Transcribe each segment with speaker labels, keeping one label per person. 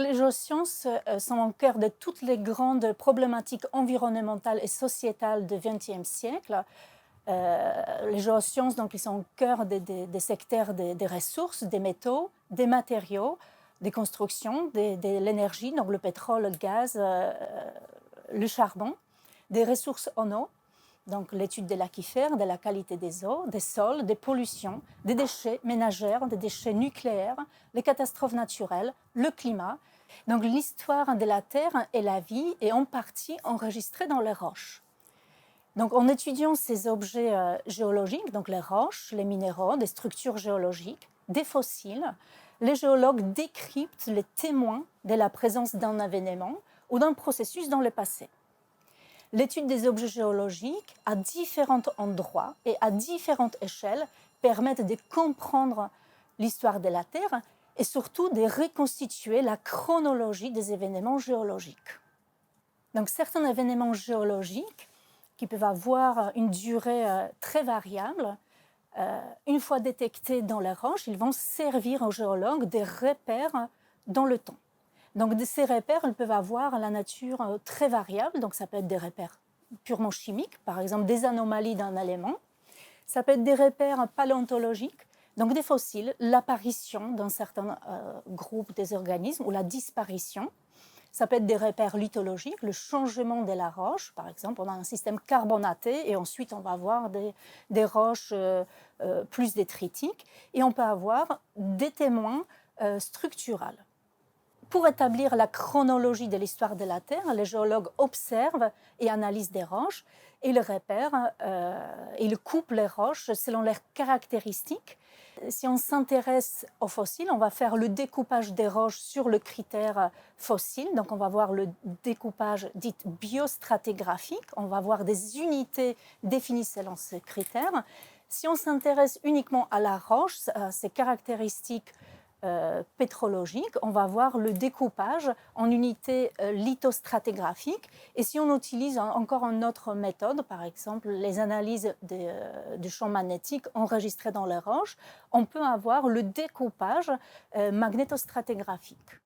Speaker 1: Les géosciences sont au cœur de toutes les grandes problématiques environnementales et sociétales du XXe siècle. Les géosciences, donc, ils sont au cœur des secteurs des ressources, des métaux, des matériaux, des constructions, de l'énergie, donc le pétrole, le gaz, le charbon, des ressources en eau, donc l'étude de l'aquifère, de la qualité des eaux, des sols, des pollutions, des déchets ménagers, des déchets nucléaires, les catastrophes naturelles, le climat. Donc l'histoire de la Terre et la vie est en partie enregistrée dans les roches. Donc en étudiant ces objets géologiques, donc les roches, les minéraux, des structures géologiques, des fossiles, les géologues décryptent les témoins de la présence d'un événement ou d'un processus dans le passé. L'étude des objets géologiques à différents endroits et à différentes échelles permettent de comprendre l'histoire de la Terre et surtout de reconstituer la chronologie des événements géologiques. Donc certains événements géologiques qui peuvent avoir une durée très variable, une fois détectés dans les roches, ils vont servir aux géologues des repères dans le temps. Donc ces repères, ils peuvent avoir la nature très variable, donc ça peut être des repères purement chimiques, par exemple des anomalies d'un élément, ça peut être des repères paléontologiques, donc des fossiles, l'apparition d'un certain groupe des organismes ou la disparition. Ça peut être des repères lithologiques, le changement de la roche. Par exemple, on a un système carbonaté et ensuite on va avoir des roches plus détritiques. Et on peut avoir des témoins structurels. Pour établir la chronologie de l'histoire de la Terre, les géologues observent et analysent des roches et ils repèrent, ils coupent les roches selon leurs caractéristiques. Si on s'intéresse aux fossiles, on va faire le découpage des roches sur le critère fossile. Donc on va voir le découpage dit biostratigraphique. On va voir des unités définies selon ces critères. Si on s'intéresse uniquement à la roche, à ses caractéristiques pétrologique, on va voir le découpage en unités lithostratigraphiques. Et si on utilise encore une autre méthode, par exemple les analyses du champ magnétique enregistrées dans les roches, on peut avoir le découpage magnétostratigraphique.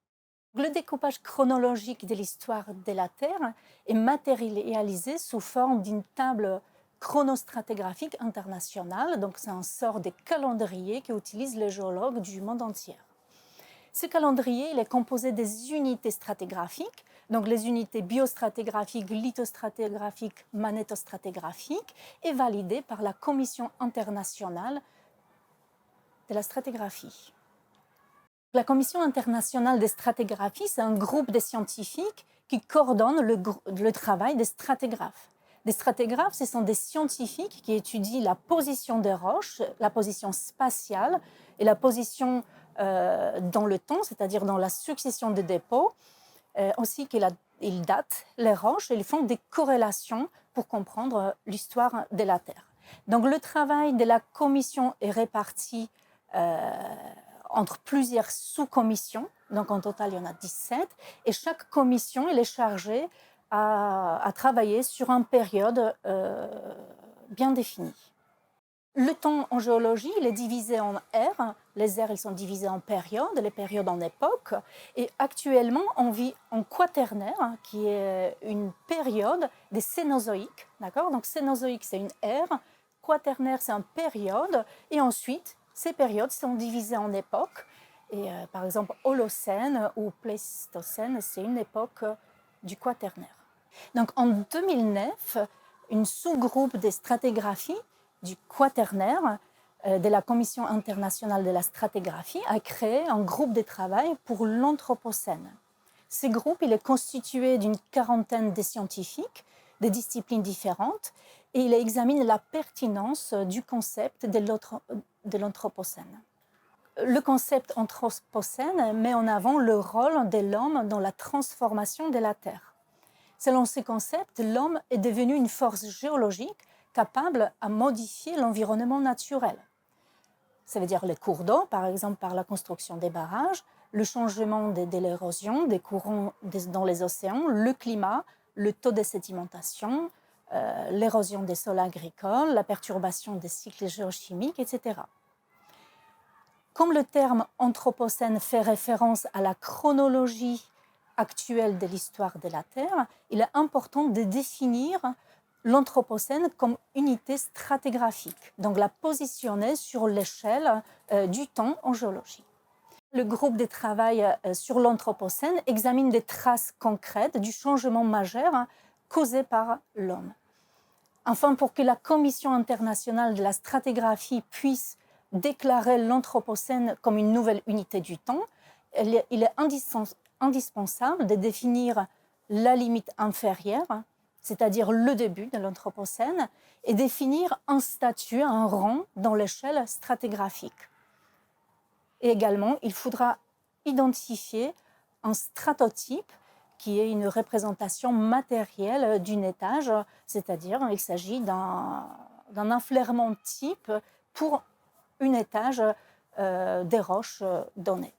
Speaker 1: Le découpage chronologique de l'histoire de la Terre est matérialisé sous forme d'une table chronostratigraphique internationale. Donc c'est un sort de calendrier qu'utilisent les géologues du monde entier. Ce calendrier il est composé des unités stratigraphiques, donc les unités biostratigraphiques, lithostratigraphiques, magnétostratigraphiques, et validé par la Commission internationale de la stratigraphie. La Commission internationale de stratigraphie, c'est un groupe de scientifiques qui coordonne le travail des stratigraphes. Les stratigraphes, ce sont des scientifiques qui étudient la position des roches, la position spatiale et la position dans le temps, c'est-à-dire dans la succession de dépôts, aussi qu'ils datent les roches et ils font des corrélations pour comprendre l'histoire de la Terre. Donc le travail de la commission est réparti entre plusieurs sous-commissions, donc en total il y en a 17, et chaque commission elle est chargée à travailler sur une période bien définie. Le temps en géologie, il est divisé en ères. Les ères, ils sont divisées en périodes, les périodes en époques. Et actuellement, on vit en quaternaire, qui est une période des Cénozoïques. D'accord ? Donc, Cénozoïque, c'est une ère. Quaternaire, c'est une période. Et ensuite, ces périodes sont divisées en époques. Et par exemple, Holocène ou Pléistocène, c'est une époque du quaternaire. Donc, en 2009, une sous-groupe de stratigraphie du quaternaire de la Commission internationale de la stratigraphie a créé un groupe de travail pour l'Anthropocène. Ce groupe il est constitué d'une quarantaine de scientifiques de disciplines différentes et il examine la pertinence du concept de l'Anthropocène. Le concept Anthropocène met en avant le rôle de l'homme dans la transformation de la Terre. Selon ce concept, l'homme est devenu une force géologique capable à modifier l'environnement naturel. Ça veut dire les cours d'eau, par exemple par la construction des barrages, le changement de l'érosion des courants dans les océans, le climat, le taux de sédimentation, l'érosion des sols agricoles, la perturbation des cycles géochimiques, etc. comme le terme anthropocène fait référence à la chronologie actuelle de l'histoire de la Terre, il est important de définir l'anthropocène comme unité stratigraphique, donc la positionner sur l'échelle du temps en géologie. Le groupe de travail sur l'anthropocène examine des traces concrètes du changement majeur causé par l'homme. Enfin, pour que la Commission internationale de la stratigraphie puisse déclarer l'anthropocène comme une nouvelle unité du temps, il est indispensable de définir la limite inférieure, c'est-à-dire le début de l'anthropocène, et définir un statut, un rang dans l'échelle stratigraphique. Et également, il faudra identifier un stratotype qui est une représentation matérielle d'un étage, c'est-à-dire il s'agit d'un enflairement type pour un étage des roches données.